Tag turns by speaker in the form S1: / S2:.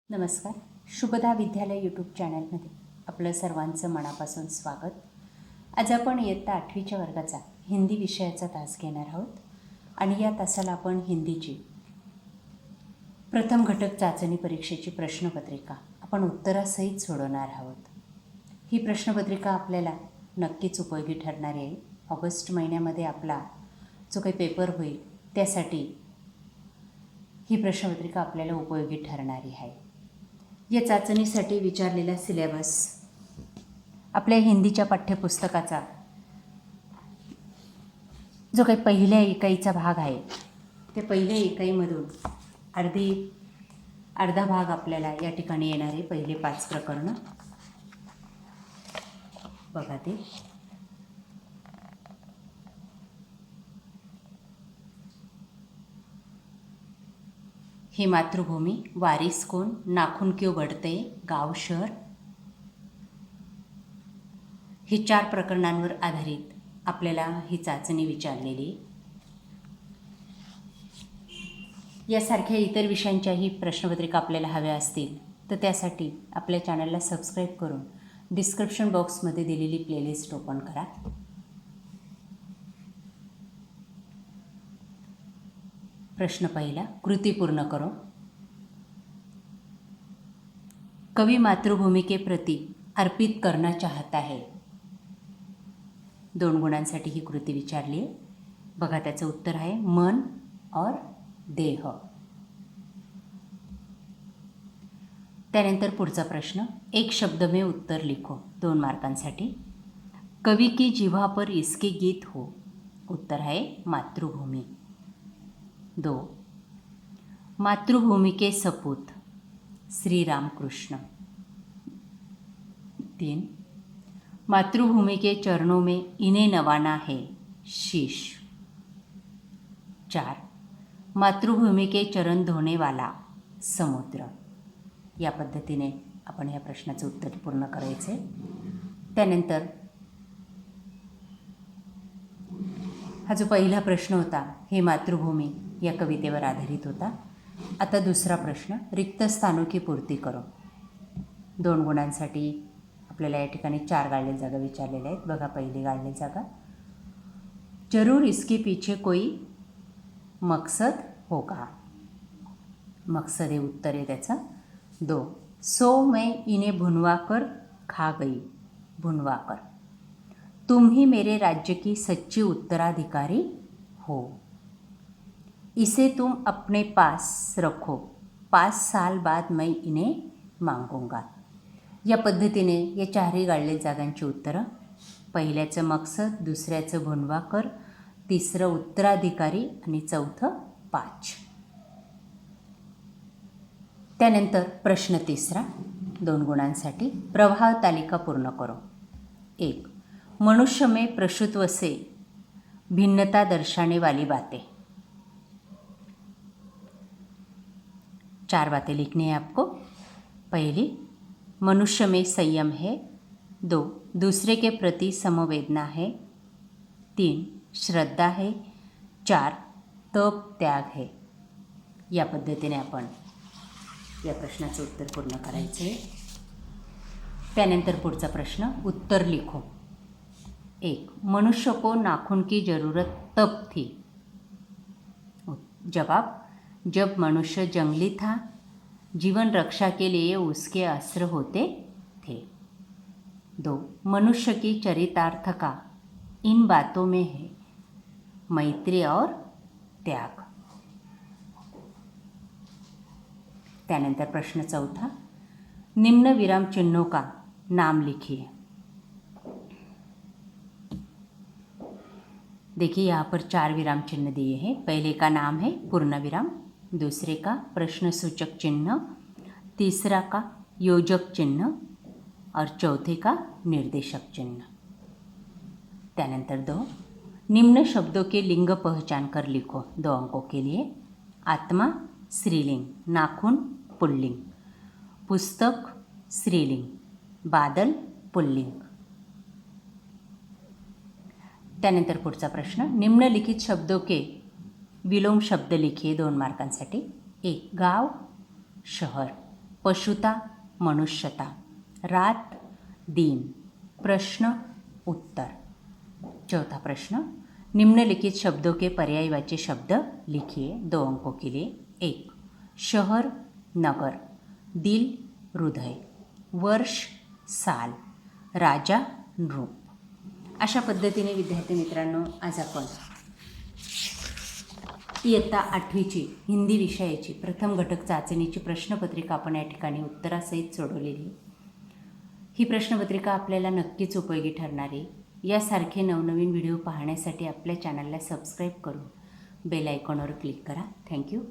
S1: नमस्कार. शुभदा विद्यालय यूट्यूब चॅनलमध्ये आपलं सर्वांचं मनापासून स्वागत. आज आपण इयत्ता 8वीच्या वर्गाचा हिंदी विषयाचा तास घेणार आहोत आणि या तासाला आपण हिंदीची प्रथम घटक चाचणी परीक्षेची प्रश्नपत्रिका आपण उत्तरासहित सोडवणार आहोत. ही प्रश्नपत्रिका आपल्याला नक्कीच उपयोगी ठरणार आहे. ऑगस्ट महिन्यामध्ये आपला जो काही पेपर होईल त्यासाठी ही प्रश्नपत्रिका आपल्याला उपयोगी ठरणारी आहे. या चाचणीसाठी विचारलेला सिलेबस आपल्या हिंदीच्या पाठ्यपुस्तकाचा जो काही पहिल्या इकाईचा भाग आहे त्या पहिल्या इकाईमधून अर्धा भाग आपल्याला या ठिकाणी येणार आहे. पहिले 5 प्रकरणं बघा. ते ही मातृभूमी, वारिस कौन, नाखून क्यों बढ़ते, गाव शहर, ही 4 प्रकरणांवर आधारित आपल्याला ही चाचणी विचारलेली. यासारख्या इतर विषयांच्याही प्रश्नपत्रिका आपल्याला हव्या असतील तर त्यासाठी आपल्या चॅनलला सबस्क्राईब करून डिस्क्रिप्शन बॉक्समध्ये दिलेली प्लेलिस्ट ओपन करा. प्रश्न पहिला, कृति पूर्ण करो. कवि मातृभूमि के प्रति अर्पित करना चाहता है. 2 गुणांसाठी ही कृती विचारली आहे. बघा त्याचं उत्तर आहे मन और देह. त्यानंतर पुढचा प्रश्न, एक शब्द में उत्तर लिखो. 2 मार्कांसाठी. कवि की जिह्वा पर इसके गीत हो. उत्तर आहे मातृभूमि. 2. मातृभूमि के सपूत श्री रामकृष्ण. 3. मातृभूमि के चरणों में इन्हें नवाना है शीश. 4. मातृभूमि के चरण धोने वाला समुद्र. या पद्धतीने आपण या प्रश्नाचं उत्तर पूर्ण करायचे. त्यानंतर हा जो पहिला प्रश्न होता हे मातृभूमी या कवितेवर आधारित होता. आता दुसरा प्रश्न, रिक्त स्थानों की पूर्ती करो. 2 गुणांसाठी आपल्याला या ठिकाणी 4 गाळलेल्या जागा विचारलेल्या आहेत. बघा पहिली गाळलेली जागा, जरूर इसके पीछे कोई मकसद होगा. मकसद हे उत्तर आहे त्याचं. 2. सो मैं इन्हें भुनवा कर खा गई. भुनवा कर. तुम ही मेरे राज्य की सच्ची उत्तराधिकारी हो. इसे तुम अपने पास रखो. 5 साल बाद मैं इन्हें मागूंगा. या पद्धतीने या 4ही गाळलेल्या जागांची उत्तरं. पहिल्याचं मकसद, दुसऱ्याचं भुनवाकर, तिसरं उत्तराधिकारी आणि चौथं 5. त्यानंतर प्रश्न तिसरा 2 गुणांसाठी, प्रवाह तालिका पूर्ण करो. 1. मनुष्य में प्रशुत्व से भिन्नता दर्शाने वाली बातें. 4 बातें लिखनी है आपको. पहली, मनुष्य में संयम है. 2. दूसरे के प्रति समवेदना है. 3. श्रद्धा है. 4. तप त्याग है. या पद्धतीने आपण या प्रश्नाचं उत्तर पूर्ण करायचं आहे. त्यानंतर पुढचा प्रश्न, उत्तर लिखो. 1. मनुष्य को नाखून की ज़रूरत तब थी. जवाब, जब मनुष्य जंगली था, जीवन रक्षा के लिए उसके अस्त्र होते थे. 2. मनुष्य की चरितार्थ का इन बातों में है मैत्री और त्याग. त्यानंतर प्रश्न चौथा, निम्न विराम चिन्हों का नाम लिखिए. देखिए यहाँ पर 4 विराम चिन्ह दिए हैं. पहले का नाम है पूर्ण विराम, दूसरे का प्रश्न सूचक चिन्ह, तीसरा का योजक चिन्ह और चौथे का निर्देशक चिन्ह. त्यानंतर 2, निम्न शब्दों के लिंग पहचान कर लिखो 2 अंकों के लिए. आत्मा स्त्रीलिंग, नाखून पुल्लिंग, पुस्तक स्त्रीलिंग, बादल पुल्लिंग. त्यानंतर पुढचा प्रश्न, निम्नलिखित शब्दों के विलोम शब्द लिखिए 2 मार्कांसाठी. 1. गाव, शहर. पशुता, मनुष्यता, रात, दिन, प्रश्न, उत्तर। चौथा प्रश्न, निम्नलिखित शब्दों के पर्यायवाची शब्द लिखिए, 2 अंकों के लिए। 1, शहर, नगर, दिल, हृदय, वर्ष, साल, राजा, नृप। अशा पद्धतीने विद्यार्थी मित्रांनो, आज आपण इयत्ता 8वीची हिंदी विषयाची प्रथम घटक चाचणीची प्रश्नपत्रिका आपण या ठिकाणी उत्तरासहित सोडवलेली। ही प्रश्नपत्रिका आपल्याला नक्कीच उपयोगी ठरणार आहे। यासारखे नवनवीन व्हिडिओ पाहण्यासाठी आपल्या चॅनलला सबस्क्राईब करून बेल आयकॉनवर क्लिक करा। थँक्यू।